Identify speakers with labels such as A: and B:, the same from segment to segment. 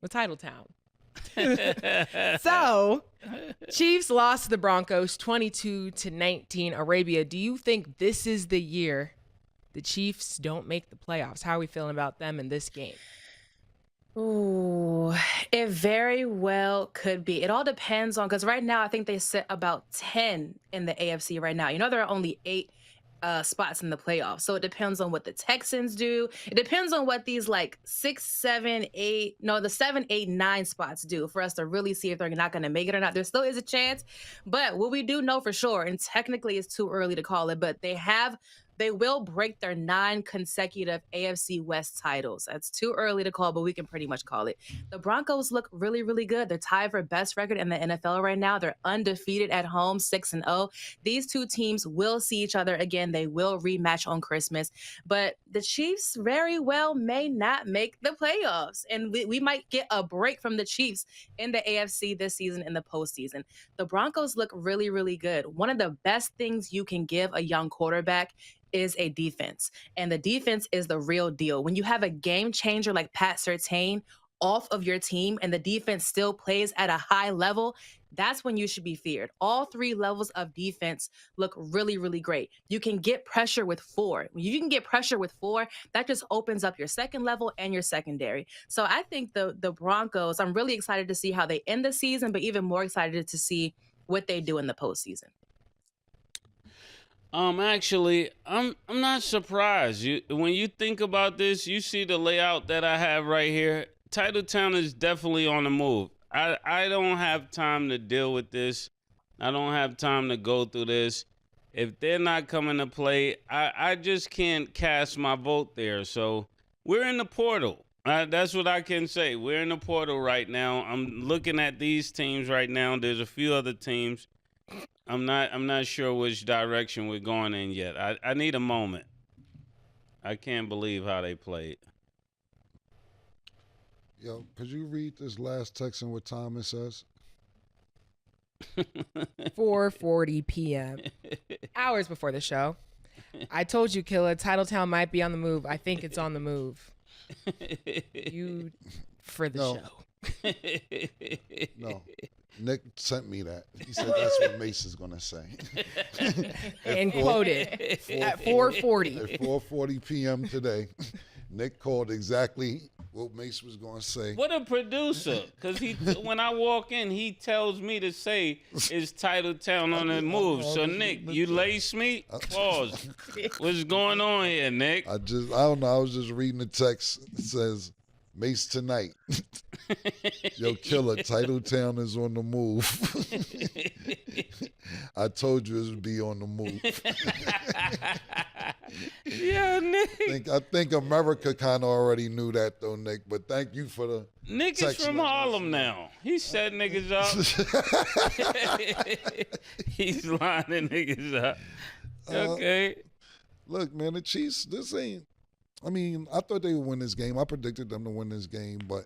A: with Titletown. So, Chiefs lost to the Broncos 22-19. Arabia, do you think this is the year the Chiefs don't make the playoffs? How are we feeling about them in this game?
B: Ooh, it very well could be. It all depends on, because right now I think they sit about 10 in the AFC right now. You know, there are only 8 spots in the playoffs. So it depends on what the Texans do. It depends on what these like 6, 7, 8, no, the 7, 8, 9 spots do for us to really see if they're not going to make it or not. There still is a chance. But what we do know for sure, and technically it's too early to call it, but they will break their 9 consecutive AFC West titles. That's too early to call, but we can pretty much call it. The Broncos look really, really good. They're tied for best record in the NFL right now. They're undefeated at home, 6-0. These two teams will see each other again. They will rematch on Christmas. But the Chiefs very well may not make the playoffs. And we might get a break from the Chiefs in the AFC this season in the postseason. The Broncos look really, really good. One of the best things you can give a young quarterback is a defense. And the defense is the real deal. When you have a game changer like Pat Surtain off of your team and the defense still plays at a high level, that's when you should be feared. All 3 levels of defense look really, really great. You can get pressure with 4. When you can get pressure with 4, that just opens up your second level and your secondary. So I think the Broncos, I'm really excited to see how they end the season, but even more excited to see what they do in the postseason.
C: Actually, I'm not surprised. When you think about this, you see the layout that I have right here. Titletown is definitely on the move. I don't have time to deal with this. I don't have time to go through this. If they're not coming to play, I just can't cast my vote there. So we're in the portal. That's what I can say. We're in the portal right now. I'm looking at these teams right now. There's a few other teams. I'm not sure which direction we're going in yet. I need a moment. I can't believe how they played.
D: Yo, could you read this last text and what time it says?
A: 4:40 p.m. Hours before the show. I told you, Killa, Titletown might be on the move. I think it's on the move. You for the show.
D: No. Nick sent me that. He said that's what Mase is going to say.
A: And quoted at 4:40.
D: At 4:40 p.m. today, Nick called exactly what Mase was going to say.
C: What a producer. Because when I walk in, he tells me to say, is Titletown on the move? So, Nick, you lace me? Pause. What's going on here, Nick?
D: I don't know. I was just reading the text. It says, Mase tonight. Yo, Killer, Titletown is on the move. I told you it would be on the move.
C: Yeah, Nick.
D: I think America kind of already knew that, though, Nick. But thank you for the
C: Nick is from Harlem now. He set niggas up. He's lining niggas up. Okay.
D: Look, man, the Chiefs, this ain't. I mean, I thought they would win this game. I predicted them to win this game, but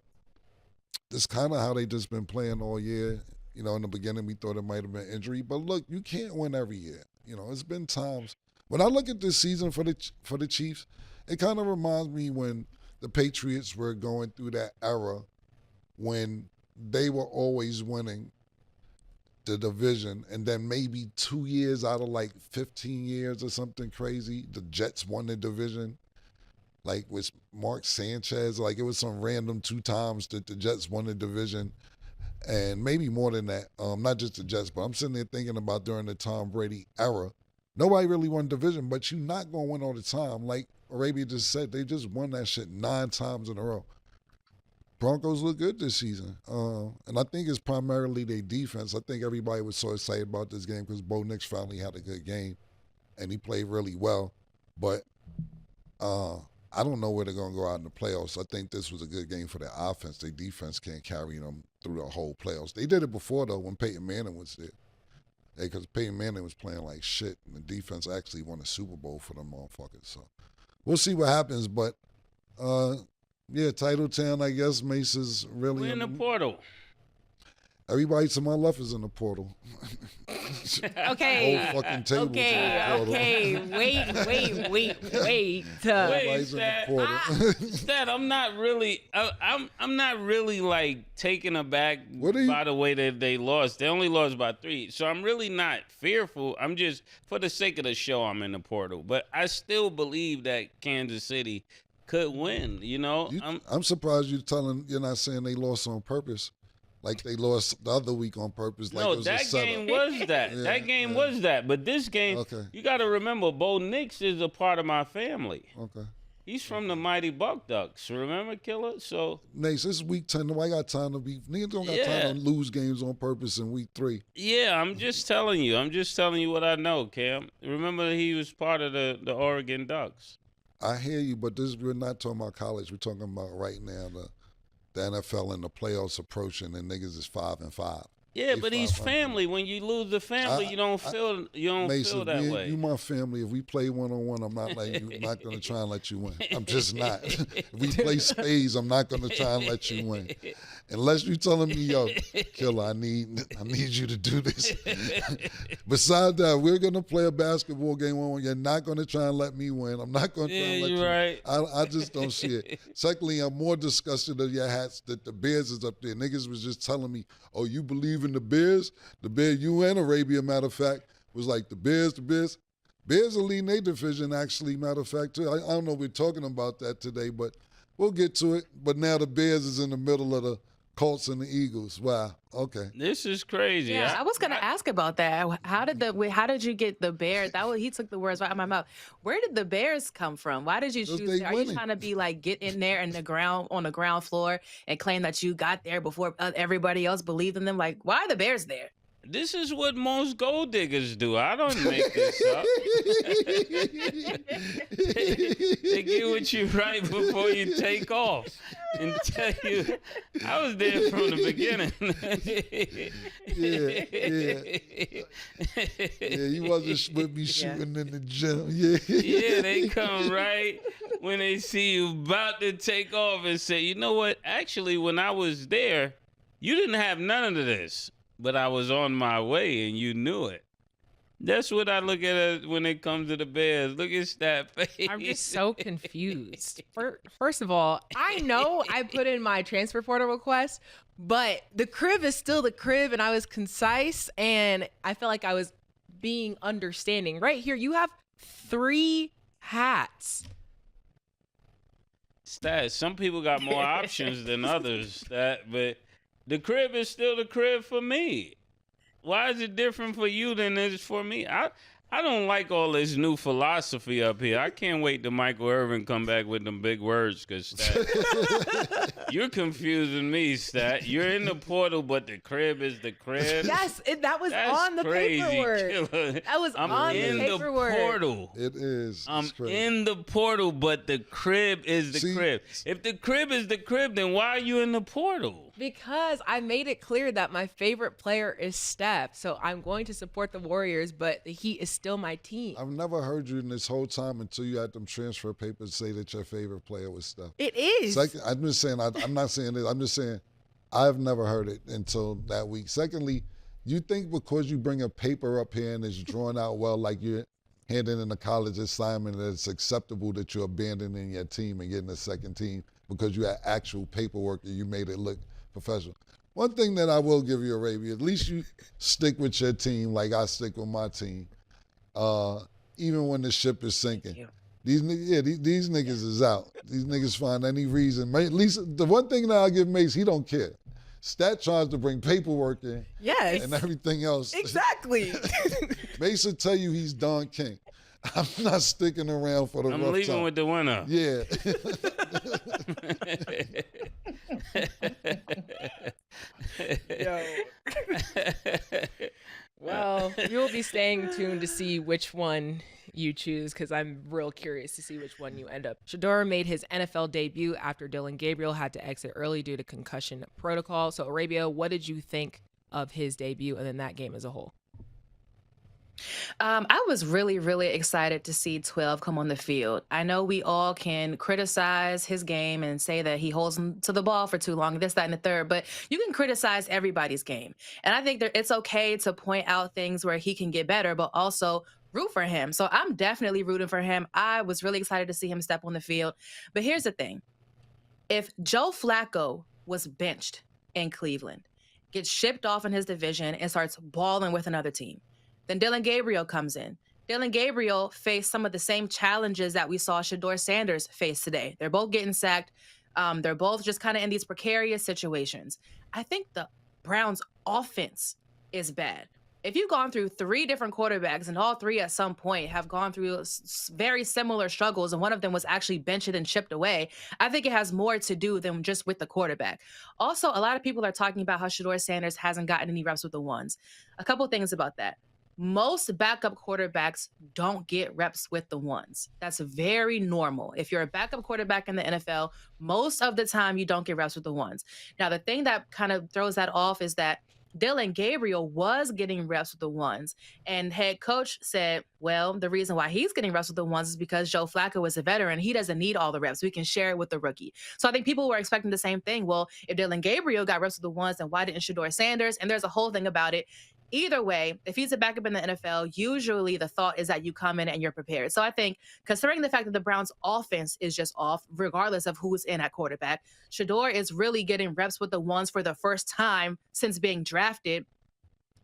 D: this kind of how they just been playing all year. You know, in the beginning, we thought it might have been injury. But look, you can't win every year. You know, it's been times. When I look at this season for the Chiefs, it kind of reminds me when the Patriots were going through that era when they were always winning the division, and then maybe 2 years out of like 15 years or something crazy, the Jets won the division. Like with Mark Sanchez, like it was some random 2 times that the Jets won the division, and maybe more than that. Not just the Jets, but I'm sitting there thinking about during the Tom Brady era, nobody really won division, but you're not gonna win all the time. Like Arabia just said, they just won that shit 9 times in a row. Broncos look good this season, and I think it's primarily their defense. I think everybody was so excited about this game because Bo Nix finally had a good game, and he played really well, but. I don't know where they're going to go out in the playoffs. I think this was a good game for their offense. Their defense can't carry them through the whole playoffs. They did it before, though, when Peyton Manning was there. Because Peyton Manning was playing like shit, and the defense actually won a Super Bowl for them motherfuckers. So we'll see what happens. But, yeah, Titletown, I guess, Mase is really
C: We're in the portal.
D: Everybody to my left is in the portal.
A: Okay.
D: Whole fucking table's in the portal.
A: Okay. Wait.
D: Everybody's in the portal.
C: Stat, I'm not really like taken aback by the way that they lost. They only lost by 3. So I'm really not fearful. I'm just, for the sake of the show, I'm in the portal. But I still believe that Kansas City could win, you know?
D: I'm surprised you're not saying they lost on purpose. Like they lost the other week on purpose. Like
C: no,
D: it was
C: that game was that. That game was that. But this game, you got to remember, Bo Nix is a part of my family.
D: Okay.
C: He's from the Mighty Buck Ducks. Remember, Killer? So,
D: Nace, this is week 10. Nobody got time to be. Niggas don't got time to lose games on purpose in week 3.
C: Yeah, I'm just telling you. I'm just telling you what I know, Cam. Remember, he was part of the Oregon Ducks.
D: I hear you, but we're not talking about college. We're talking about right now the NFL and the playoffs approaching, and niggas is 5-5.
C: Yeah, but he's family. When you lose the family, you don't feel feel that way.
D: You my family. If we play 1-on-1, I'm not not going to try and let you win. I'm just not. If we play spades, I'm not going to try and let you win. Unless you're telling me, yo, Killer, I need you to do this. Besides that, we're going to play a basketball game when you're not going to try and let me win. I'm not going to try and let you
C: right.
D: win. I just don't see it. Secondly, I'm more disgusted of your hats that the Bears is up there. Niggas was just telling me, oh, you believe in the Bears? The Bears, you and Arabia, matter of fact, was like the Bears. Bears are leading their division, actually, matter of fact, too. I don't know if we're talking about that today, but we'll get to it. But now the Bears is in the middle of the Colts and the Eagles. Wow. Okay.
C: This is crazy.
B: Yeah, I was gonna ask about that. How did you get the Bears? He took the words right out of my mouth. Where did the Bears come from? Why did you choose? Are you trying to be like get in there on the ground floor and claim that you got there before everybody else believed in them? Like, why are the Bears there?
C: This is what most gold diggers do. I don't make this up. They get with you right before you take off and tell you, I was there from the beginning.
D: Yeah, you wasn't with me shooting in the gym. Yeah.
C: Yeah, they come right when they see you about to take off and say, you know what? Actually, when I was there, you didn't have none of this. But I was on my way, and you knew it. That's what I look at when it comes to the Bears. Look at that face.
A: I'm just so confused. First of all, I know I put in my transfer portal request, but the crib is still the crib, and I was concise, and I felt like I was being understanding. Right here, you have 3 hats.
C: Stats. Some people got more options than others. But the crib is still the crib for me. Why is it different for you than it is for me? I don't like all this new philosophy up here. I can't wait till Michael Irvin come back with them big words, because Stat, you're confusing me, Stat. You're in the portal, but the crib is the crib.
A: Yes, that was
C: That's
A: on the
C: crazy,
A: paperwork.
C: Killer.
A: That was
C: I'm
A: on
C: in
A: the paperwork.
C: The portal.
D: It is.
C: I'm in the portal, but the crib is the crib. If the crib is the crib, then why are you in the portal?
A: Because I made it clear that my favorite player is Steph, so I'm going to support the Warriors, but the Heat is still my team.
D: I've never heard you in this whole time until you had them transfer papers say that your favorite player was Steph.
A: It is.
D: Second, I'm just saying, I'm not saying this. I'm just saying I've never heard it until that week. Secondly, you think because you bring a paper up here and it's drawn out well, like you're handing in a college assignment, that it's acceptable that you're abandoning your team and getting a second team because you had actual paperwork and you made it look professional. One thing that I will give you, Arabia, at least you stick with your team like I stick with my team, even when the ship is sinking. These niggas is out. These niggas find any reason. At least the one thing that I'll give Mase, he don't care. Stat tries to bring paperwork in.
A: Yes.
D: And everything else.
A: Exactly.
D: Mase will tell you he's Don King. I'm not sticking around for the rough time.
C: I'm leaving with the winner.
D: Yeah.
A: Yo. Well, you'll be staying tuned to see which one you choose, because I'm real curious to see which one you end up. Shedeur made his NFL debut after Dylan Gabriel had to exit early due to concussion protocol. So, Arabia, what did you think of his debut and then that game as a whole?
B: I was really, really excited to see 12 come on the field. I know we all can criticize his game and say that he holds to the ball for too long, this, that, and the third, but you can criticize everybody's game. And I think that it's okay to point out things where he can get better, but also root for him. So I'm definitely rooting for him. I was really excited to see him step on the field. But here's the thing. If Joe Flacco was benched in Cleveland, gets shipped off in his division, and starts balling with another team, then Dylan Gabriel comes in. Dylan Gabriel faced some of the same challenges that we saw Shador Sanders face today. They're both getting sacked. They're both just kind of in these precarious situations. I think the Browns' offense is bad. If you've gone through 3 different quarterbacks and all 3 at some point have gone through very similar struggles, and one of them was actually benched and shipped away, I think it has more to do than just with the quarterback. Also, a lot of people are talking about how Shador Sanders hasn't gotten any reps with the ones. A couple things about that. Most backup quarterbacks don't get reps with the ones. That's very normal. If you're a backup quarterback in the NFL, most of the time you don't get reps with the ones. Now, the thing that kind of throws that off is that Dylan Gabriel was getting reps with the ones. And head coach said, well, the reason why he's getting reps with the ones is because Joe Flacco is a veteran. He doesn't need all the reps. We can share it with the rookie. So I think people were expecting the same thing. Well, if Dylan Gabriel got reps with the ones, then why didn't Shador Sanders? And there's a whole thing about it. Either way, if he's a backup in the NFL, usually the thought is that you come in and you're prepared. So I think, considering the fact that the Browns' offense is just off, regardless of who's in at quarterback, Shador is really getting reps with the ones for the first time since being drafted.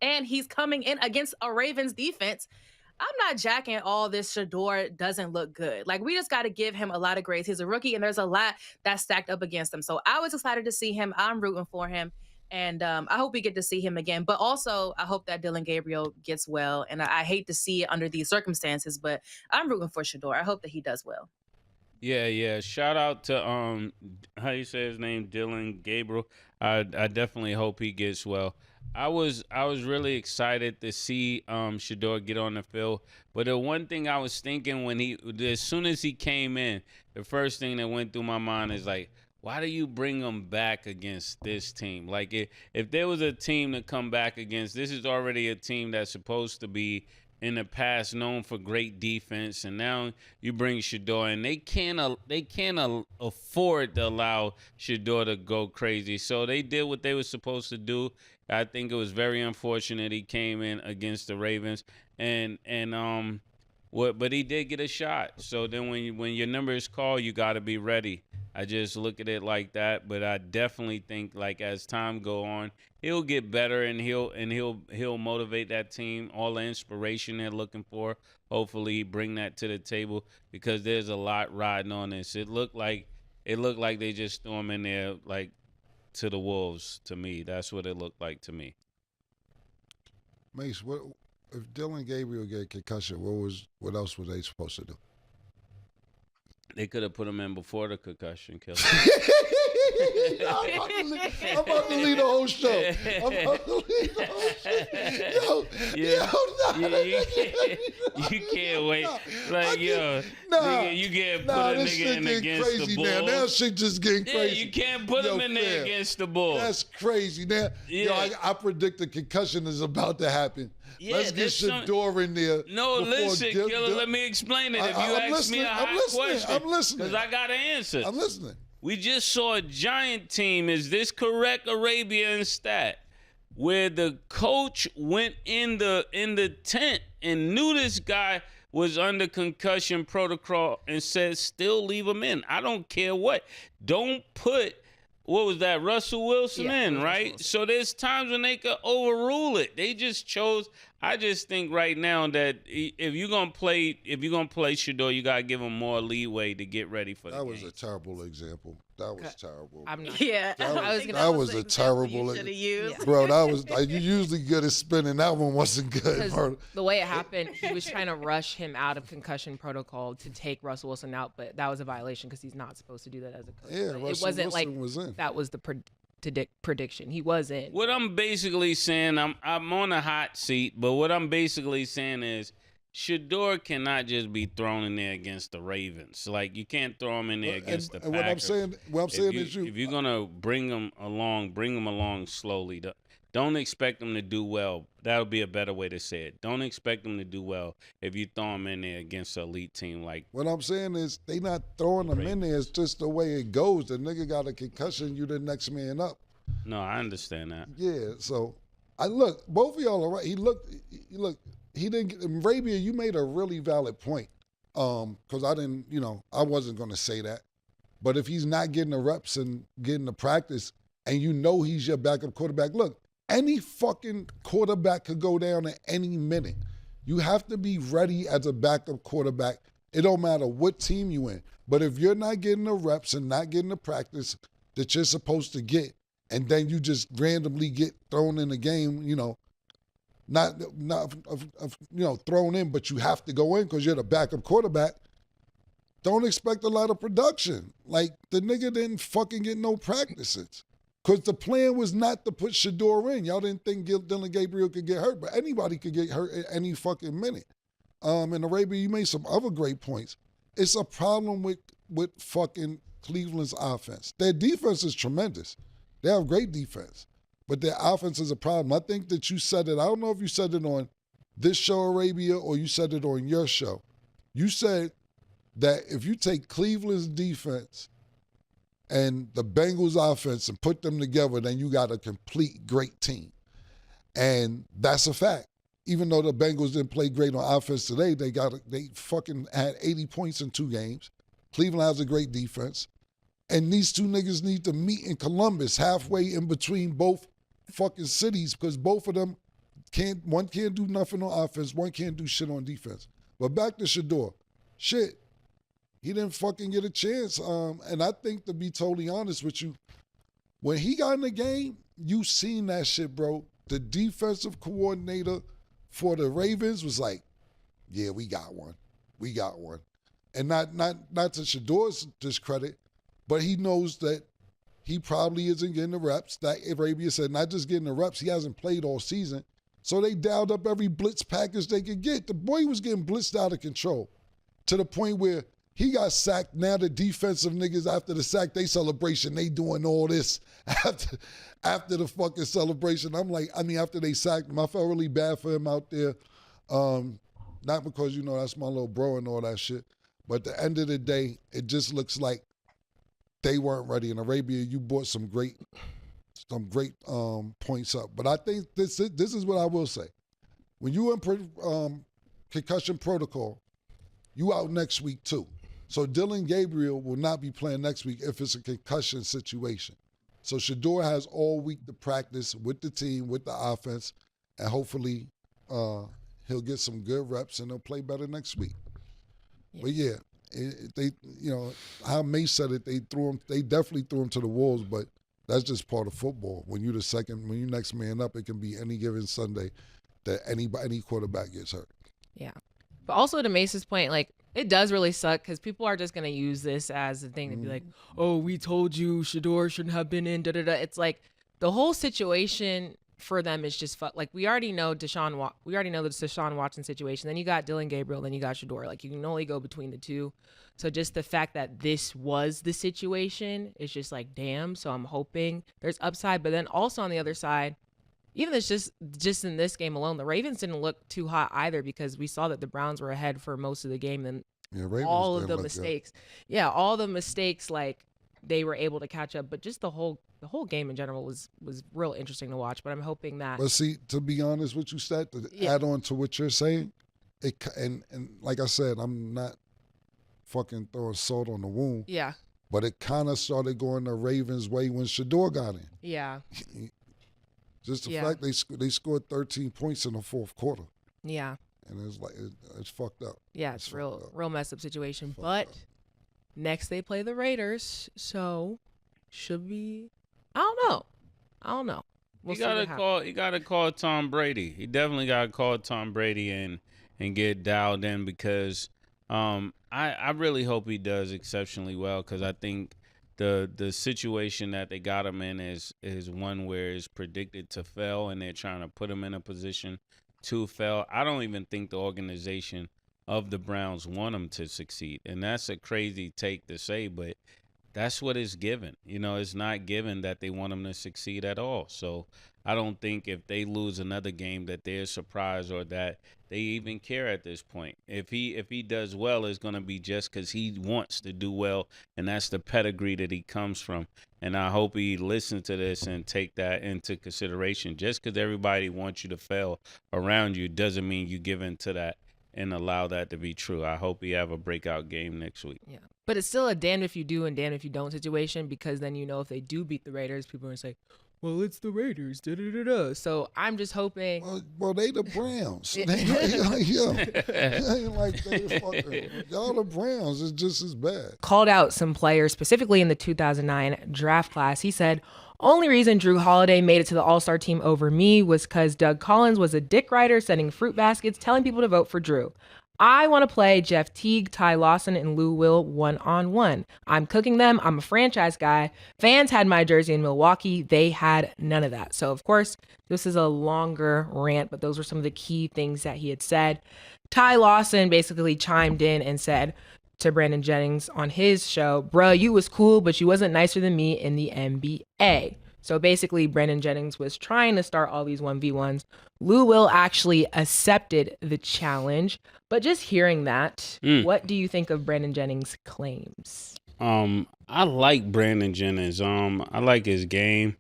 B: And he's coming in against a Ravens defense. I'm not jacking all this Shador doesn't look good. Like, we just got to give him a lot of grace. He's a rookie, and there's a lot that's stacked up against him. So I was excited to see him. I'm rooting for him. And I hope we get to see him again. But also, I hope that Dylan Gabriel gets well. And I hate to see it under these circumstances, but I'm rooting for Shador. I hope that he does well.
C: Yeah. Shout out to how you say his name, Dylan Gabriel. I definitely hope he gets well. I was really excited to see Shador get on the field. But the one thing I was thinking as soon as he came in, the first thing that went through my mind is like, why do you bring him back against this team? Like, if there was a team to come back against, this is already a team that's supposed to be in the past known for great defense, and now you bring Shador, and they can't afford to allow Shador to go crazy. So they did what they were supposed to do. I think it was very unfortunate he came in against the Ravens, but he did get a shot. So then when your number is called, you got to be ready. I just look at it like that, but I definitely think, like, as time go on, he'll get better, and he'll motivate that team. All the inspiration they're looking for, hopefully bring that to the table, because there's a lot riding on this. It looked like they just threw him in there like to the wolves. To me, that's what it looked like to me.
D: Mase, what if Dylan Gabriel get a concussion? What else were they supposed to do?
C: They could have put him in before the concussion killer.
D: I'm about to leave the whole show.
C: You can't wait. Like, you can't put a nigga in against the Bulls.
D: Now shit just getting crazy.
C: You can't put him in there against the Bulls.
D: That's crazy. Now, I predict the concussion is about to happen. Let's get Shador in there.
C: No, listen, Killer, let me explain it. If you ask me a hot question,
D: I'm listening.
C: Because I got an answer.
D: I'm listening.
C: We just saw a giant team. Is this correct, Arabian stat? Where the coach went in the tent and knew this guy was under concussion protocol and said, still leave him in. I don't care what. Don't put, what was that, Russell Wilson in, right? So there's times when they could overrule it. They just chose. I just think right now that if you're gonna play Shador, you gotta give him more leeway to get ready for the game.
D: That was a terrible example. That was terrible.
A: I'm not.
B: Yeah,
D: that was a terrible. Bro, that was you usually good at spinning. That one wasn't good.
A: The way it happened, he was trying to rush him out of concussion protocol to take Russell Wilson out, but that was a violation because he's not supposed to do that as a coach.
D: Yeah,
A: it wasn't
D: Wilson was in.
A: That was the prediction. He was in.
C: What I'm basically saying, I'm on a hot seat, but what I'm basically saying is Shador cannot just be thrown in there against the Ravens. Like, you can't throw him in there against the Packers.
D: What I'm saying is
C: if you're gonna bring him along slowly. Don't expect them to do well. That would be a better way to say it. Don't expect them to do well if you throw them in there against an elite team like.
D: What I'm saying is they not throwing them in there. It's just the way it goes. The nigga got a concussion, you the next man up.
C: No, I understand that.
D: Yeah, so I look, both of y'all are right. He didn't get, Arabia, you made a really valid point. Because I wasn't gonna say that. But if he's not getting the reps and getting the practice, and you know he's your backup quarterback, look, any fucking quarterback could go down at any minute. You have to be ready as a backup quarterback. It don't matter what team you in. But if you're not getting the reps and not getting the practice that you're supposed to get, and then you just randomly get thrown in the game, not thrown in, but you have to go in because you're the backup quarterback, don't expect a lot of production. Like, the nigga didn't fucking get no practices. Because the plan was not to put Shador in. Y'all didn't think Dylan Gabriel could get hurt, but anybody could get hurt at any fucking minute. And Arabia, you made some other great points. It's a problem with fucking Cleveland's offense. Their defense is tremendous. They have great defense, but their offense is a problem. I think that you said it. I don't know if you said it on this show, Arabia, or you said it on your show. You said that if you take Cleveland's defense and the Bengals offense and put them together, then you got a complete great team. And that's a fact. Even though the Bengals didn't play great on offense today, they fucking had 80 points in 2 games. Cleveland has a great defense. And these two niggas need to meet in Columbus, halfway in between both fucking cities, because both of them one can't do nothing on offense, one can't do shit on defense. But back to Shador. Shit. He didn't fucking get a chance. And I think, to be totally honest with you, when he got in the game, you seen that shit, bro. The defensive coordinator for the Ravens was like, yeah, we got one. We got one. And not to Shador's discredit, but he knows that he probably isn't getting the reps. That Arabia said, not just getting the reps, he hasn't played all season. So they dialed up every blitz package they could get. The boy was getting blitzed out of control to the point where he got sacked. Now the defensive niggas, after the sack, they celebration, they doing all this after the fucking celebration. I'm like, after they sacked him, I felt really bad for him out there. Not because, that's my little bro and all that shit. But at the end of the day, it just looks like they weren't ready. In Arabia, you brought some great points up. But I think this is what I will say. When you in concussion protocol, you out next week too. So Dylan Gabriel will not be playing next week if it's a concussion situation. So Shador has all week to practice with the team, with the offense, and hopefully he'll get some good reps and he'll play better next week. Yeah. But yeah, how Mase said it, they definitely threw him to the wolves, but that's just part of football. When you're next man up, it can be any given Sunday that any quarterback gets hurt.
A: Yeah. But also, to Mace's point, like, it does really suck because people are just going to use this as a thing to be like, oh, we told you Shador shouldn't have been in, da-da-da. It's like the whole situation for them is just like, we already know the Deshaun Watson situation. Then you got Dylan Gabriel, then you got Shador. Like, you can only go between the two. So just the fact that this was the situation is just like, damn. So I'm hoping there's upside. But then also on the other side, even if it's just in this game alone, the Ravens didn't look too hot either, because we saw that the Browns were ahead for most of the game. And all of the mistakes. Good. Yeah, all the mistakes, like, they were able to catch up. But just the whole game in general was real interesting to watch. But I'm hoping that.
D: But see, to be honest with you, Stat, to add on to what you're saying, and like I said, I'm not fucking throwing salt on the wound.
A: Yeah.
D: But it kind of started going the Ravens' way when Shador got in.
A: Yeah.
D: Just the fact they scored 13 points in the fourth quarter.
A: Yeah.
D: And it's like, it's fucked up.
A: Yeah, it's real messed up situation. But next they play the Raiders, so should be, I don't know.
C: You gotta call Tom Brady. He definitely gotta call Tom Brady and get dialed in, because I really hope he does exceptionally well, because I think the situation that they got him in is one where it's predicted to fail, and they're trying to put him in a position to fail. I don't even think the organization of the Browns want him to succeed, and that's a crazy take to say, but that's what it's given. It's not given that they want him to succeed at all. So I don't think if they lose another game that they're surprised or that they even care at this point. If he does well, it's going to be just because he wants to do well, and that's the pedigree that he comes from. And I hope he listens to this and take that into consideration. Just because everybody wants you to fail around you doesn't mean you give in to that and allow that to be true. I hope he have a breakout game next week.
A: Yeah. But it's still a damn if you do and damn if you don't situation, because then if they do beat the Raiders, people are going to say, well, it's the Raiders. Da, da, da, da. So I'm just hoping.
D: Well, they the Browns. They ain't like they fucking. Y'all the Browns. It's just as bad.
A: Called out some players, specifically in the 2009 draft class. He said, only reason Drew Holiday made it to the All-Star team over me was because Doug Collins was a dick rider sending fruit baskets telling people to vote for Drew. I want to play Jeff Teague, Ty Lawson, and Lou Will one-on-one. I'm cooking them. I'm a franchise guy. Fans had my jersey in Milwaukee. They had none of that. So, of course, this is a longer rant, but those were some of the key things that he had said. Ty Lawson basically chimed in and said to Brandon Jennings on his show, bruh, you was cool, but you wasn't nicer than me in the NBA. So basically, Brandon Jennings was trying to start all these 1v1s. Lou Will actually accepted the challenge. But just hearing that, what do you think of Brandon Jennings' claims?
C: I like Brandon Jennings. I like his game.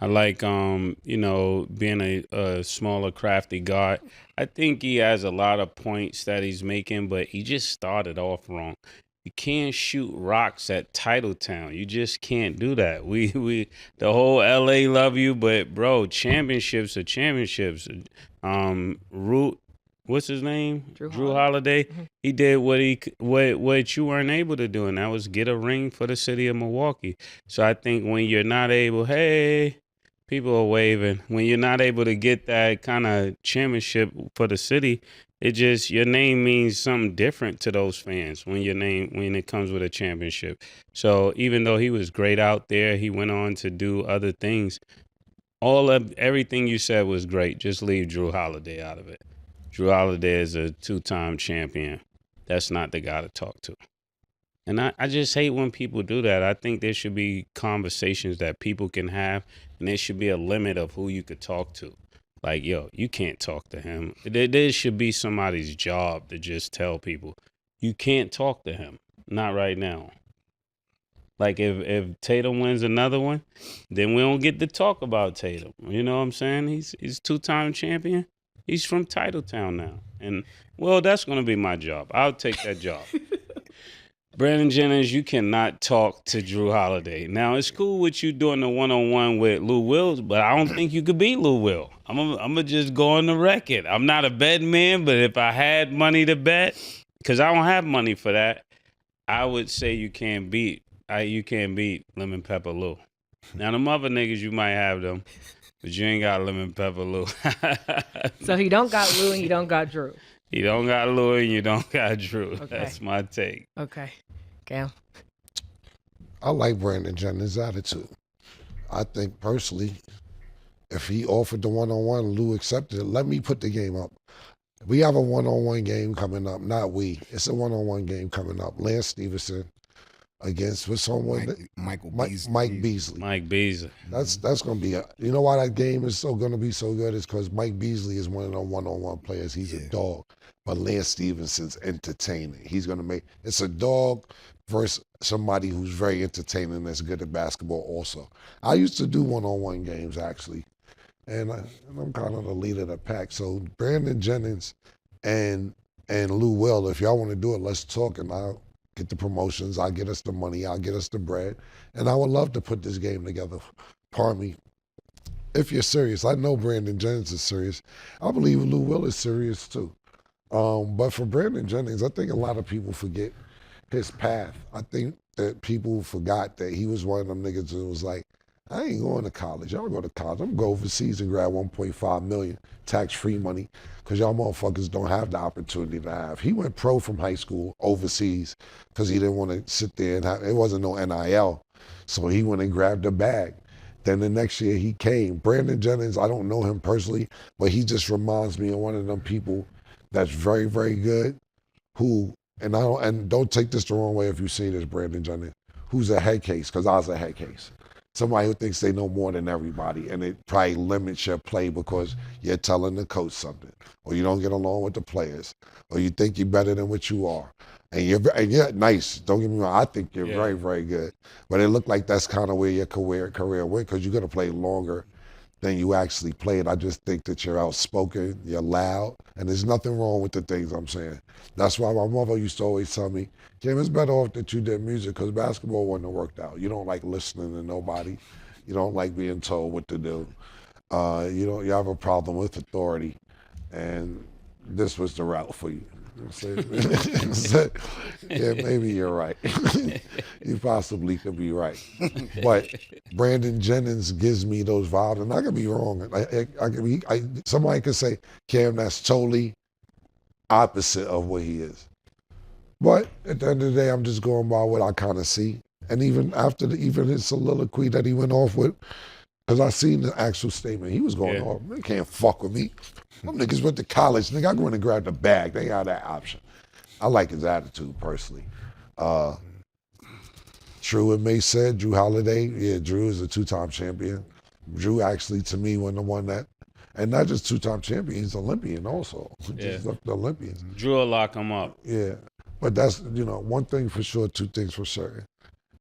C: I like, being a smaller, crafty guard. I think he has a lot of points that he's making, but he just started off wrong. You can't shoot rocks at Titletown. You just can't do that. The whole LA love you, but bro, championships are championships. What's his name? Drew Holiday. Mm-hmm. He did what you weren't able to do, and that was get a ring for the city of Milwaukee. So I think when you're not able, hey, people are waving. When you're not able to get that kind of championship for the city, your name means something different to those fans when it comes with a championship. So even though he was great out there, he went on to do other things. Everything you said was great. Just leave Drew Holiday out of it. Drew Holiday is a 2-time champion. That's not the guy to talk to. And I just hate when people do that. I think there should be conversations that people can have, and there should be a limit of who you could talk to. Like, yo, you can't talk to him. There should be somebody's job to just tell people, you can't talk to him. Not right now. Like, if Tatum wins another one, then we don't get to talk about Tatum. You know what I'm saying? He's 2-time champion. He's from Titletown now. And, well, that's going to be my job. I'll take that job. Brandon Jennings, you cannot talk to Drew Holiday. Now, it's cool with you doing the one-on-one with Lou Will, but I don't think you could beat Lou Will. I'm going to just go on the record. I'm not a betting man, but if I had money to bet, because I don't have money for that, I would say you can't beat Lemon Pepper Lou. Now, them other niggas, you might have them, but you ain't got Lemon Pepper Lou.
A: So he don't got Lou and he don't got Drew.
C: You don't got Lou and you don't got Drew. Okay. That's my take.
A: Okay. Cam?
D: I like Brandon Jennings' attitude. I think personally, if he offered the one-on-one, Lou accepted it. Let me put the game up. We have a one-on-one game coming up. Not we. It's a one-on-one game coming up. Lance Stevenson against what's someone Mike Beasley.
C: Mike Beasley.
D: That's gonna be you know why that game is gonna be so good is because Mike Beasley is one of the one-on-one players. He's a dog. But Lance Stevenson's entertaining. He's gonna it's a dog versus somebody who's very entertaining that's good at basketball also. I used to do one-on-one games actually. And I'm kind of the leader of the pack. So Brandon Jennings and Lou Will, if y'all want to do it, let's talk and I'll get the promotions, I'll get us the money, I'll get us the bread. And I would love to put this game together. Pardon me. If you're serious, I know Brandon Jennings is serious. I believe Lou Will is serious too. But for Brandon Jennings, I think a lot of people forget his path. I think that people forgot that he was one of them niggas who was like, I ain't going to college. Y'all go to college. I'm going to go overseas and grab $1.5 million tax-free money because y'all motherfuckers don't have the opportunity to have. He went pro from high school overseas because he didn't want to sit there and it wasn't no NIL. So he went and grabbed a bag. Then the next year he came. Brandon Jennings, I don't know him personally, but he just reminds me of one of them people that's very, very good who, and don't take this the wrong way if you see this, Brandon Jennings, who's a head case, because I was a head case. Somebody who thinks they know more than everybody, and it probably limits your play because you're telling the coach something, or you don't get along with the players, or you think you're better than what you are. And you're nice. Don't get me wrong. I think you're very, very good. But it looked like that's kind of where your career went, because you're going to play longer than you actually played. I just think that you're outspoken, you're loud, and there's nothing wrong with the things I'm saying. That's why my mother used to always tell me, Kim, it's better off that you did music, because basketball wouldn't have worked out. You don't like listening to nobody. You don't like being told what to do. You have a problem with authority, and this was the route for you. Yeah, maybe you're right. You possibly could be right. But Brandon Jennings gives me those vibes, and I could be wrong. Somebody could say, Cam, that's totally opposite of what he is. But at the end of the day, I'm just going by what I kind of see. And even after even his soliloquy that he went off with, because I seen the actual statement, he was going off. They can't fuck with me. Them niggas went to college. Nigga, I go in and grab the bag. They got that option. I like his attitude personally. True and Mase said, Drew Holiday. Yeah, Drew is a 2-time champion. Drew actually, to me, was the one that, and not just 2-time champion, he's Olympian also. Just the Olympians.
C: Drew will lock him up.
D: Yeah. But that's, one thing for sure, 2 things for certain.